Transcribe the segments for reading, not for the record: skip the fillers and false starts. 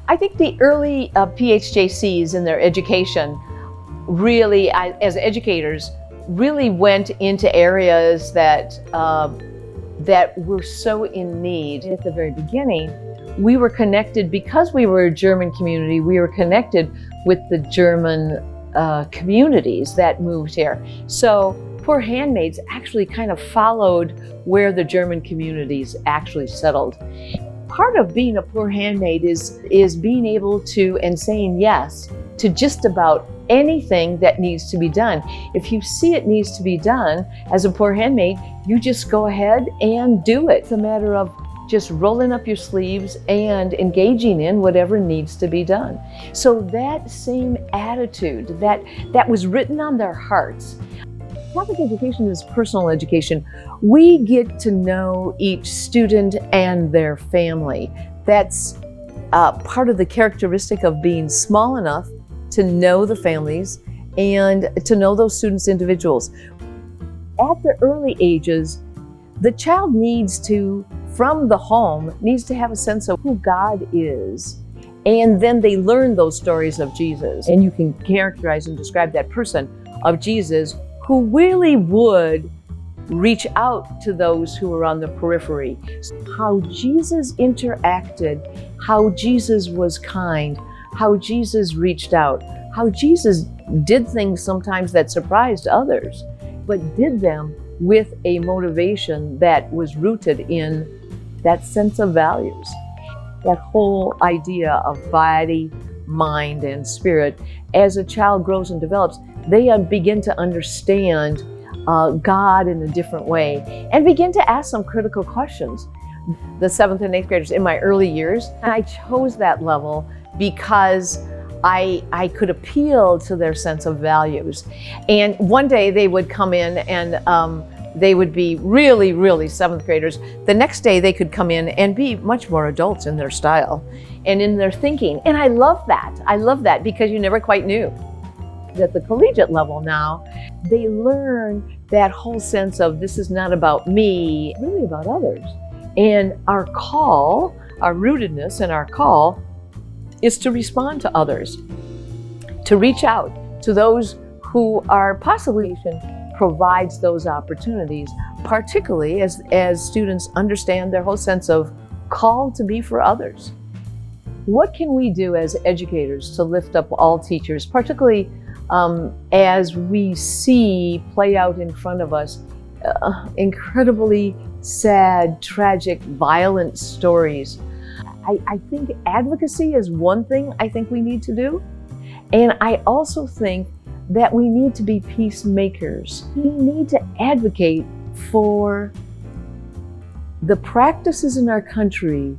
I think the early PHJCs in their education really, as educators, really went into areas that were so in need. At the very beginning, we were connected, because we were a German community, we were connected with the German communities that moved here. So Poor Handmaids actually kind of followed where the German communities actually settled. Part of being a poor handmaid is being able to and saying yes to just about anything that needs to be done. If you see it needs to be done as a poor handmaid, you just go ahead and do it. It's a matter of just rolling up your sleeves and engaging in whatever needs to be done. So that same attitude that was written on their hearts. Catholic education is personal education. We get to know each student and their family. That's part of the characteristic of being small enough to know the families and to know those students' individuals. At the early ages, the child needs to, from the home, needs to have a sense of who God is. And then they learn those stories of Jesus. And you can characterize and describe that person of Jesus who really would reach out to those who were on the periphery. How Jesus interacted, how Jesus was kind, how Jesus reached out, how Jesus did things sometimes that surprised others, but did them with a motivation that was rooted in that sense of values. That whole idea of body, mind, and spirit. As a child grows and develops, they begin to understand God in a different way and begin to ask some critical questions. The 7th and 8th graders in my early years, and I chose that level because I could appeal to their sense of values. And one day they would come in and they would be really 7th graders. The next day they could come in and be much more adults in their style and in their thinking. And I love that. I love that because you never quite knew. At the collegiate level now, they learn that whole sense of this is not about me, really about others. And our call, our rootedness and our call is to respond to others, to reach out to those who are possibly provides those opportunities, particularly as students understand their whole sense of call to be for others. What can we do as educators to lift up all teachers, particularly as we see play out in front of us incredibly sad, tragic, violent stories? I think advocacy is one thing I think we need to do. And I also think that we need to be peacemakers. We need to advocate for the practices in our country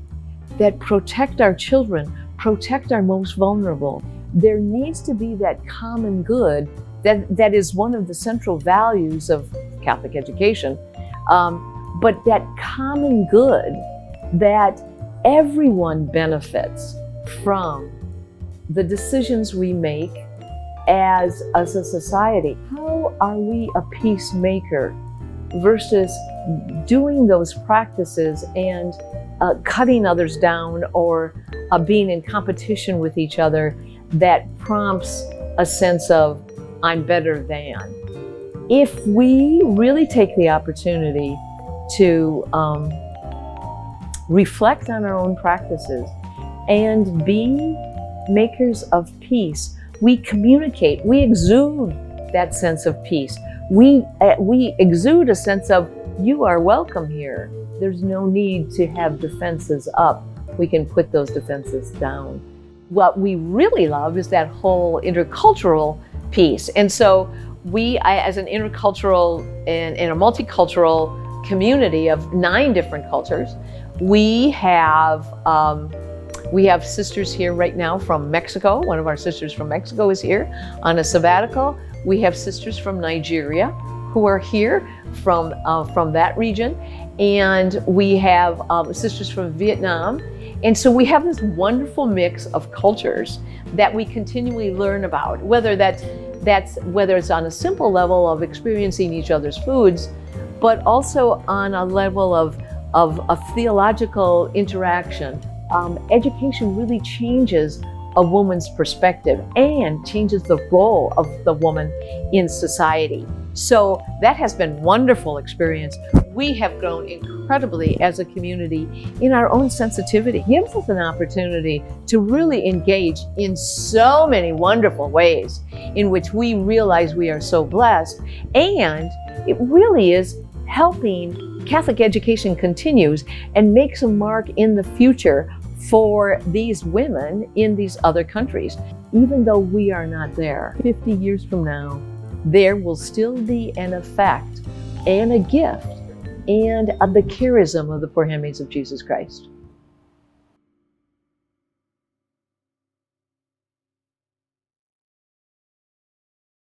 that protect our children, protect our most vulnerable. There needs to be that common good that is one of the central values of Catholic education, but that common good that everyone benefits from the decisions we make as a society. How are we a peacemaker versus doing those practices and cutting others down or being in competition with each other that prompts a sense of I'm better than? If we really take the opportunity to reflect on our own practices and be makers of peace, we communicate, we exude that sense of peace. We exude a sense of you are welcome here. There's no need to have defenses up. We can put those defenses down. What we really love is that whole intercultural piece. And so we, as an intercultural and a multicultural community of 9 different cultures, we have sisters here right now from Mexico. One of our sisters from Mexico is here on a sabbatical. We have sisters from Nigeria who are here from that region. And we have sisters from Vietnam. And so we have this wonderful mix of cultures that we continually learn about, whether it's on a simple level of experiencing each other's foods, but also on a level of theological interaction, education really changes a woman's perspective and changes the role of the woman in society. So that has been wonderful experience. We have grown incredibly as a community in our own sensitivity. It gives us an opportunity to really engage in so many wonderful ways in which we realize we are so blessed, and it really is helping Catholic education continues and makes a mark in the future for these women in these other countries. Even though we are not there, 50 years from now, there will still be an effect and a gift and the charism of the poor handmaids of Jesus Christ.